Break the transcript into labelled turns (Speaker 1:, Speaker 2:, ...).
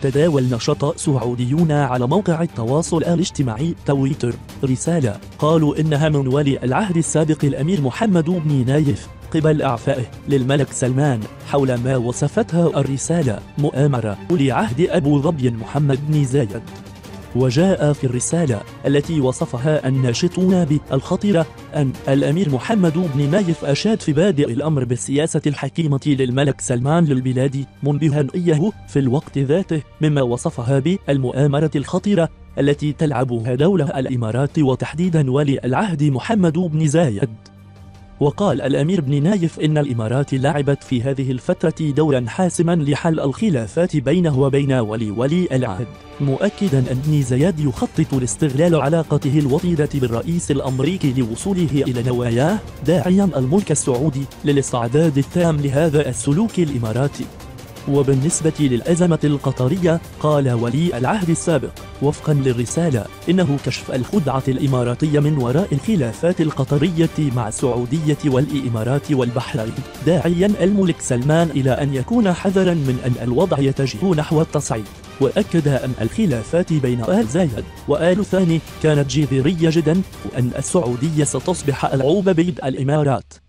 Speaker 1: يتداول نشطاء سعوديون على موقع التواصل الاجتماعي تويتر رسالة قالوا إنها من ولي العهد السابق الأمير محمد بن نايف قبل إعفائه للملك سلمان حول ما وصفتها الرسالة مؤامرة ولي عهد أبو ظبي محمد بن زايد. وجاء في الرسالة التي وصفها الناشطون بالخطيرة أن الأمير محمد بن نايف أشاد في بادئ الأمر بالسياسة الحكيمة للملك سلمان للبلاد منبها إياه في الوقت ذاته، مما وصفها بالمؤامرة الخطيرة التي تلعبها دولة الإمارات وتحديدا ولي العهد محمد بن زايد. وقال الأمير بن نايف إن الإمارات لعبت في هذه الفترة دورا حاسما لحل الخلافات بينه وبين ولي العهد، مؤكدا أن بن زايد يخطط لاستغلال علاقته الوطيدة بالرئيس الأمريكي لوصوله إلى نواياه، داعيا الملك السعودي للاستعداد التام لهذا السلوك الإماراتي. وبالنسبة للأزمة القطرية قال ولي العهد السابق وفقا للرسالة إنه كشف الخدعة الإماراتية من وراء الخلافات القطرية مع السعودية والإمارات والبحرين، داعيا الملك سلمان إلى أن يكون حذرا من أن الوضع يتجه نحو التصعيد. وأكد أن الخلافات بين آل زايد وآل ثاني كانت جذرية جدا وأن السعودية ستصبح ألعوب بيد الإمارات.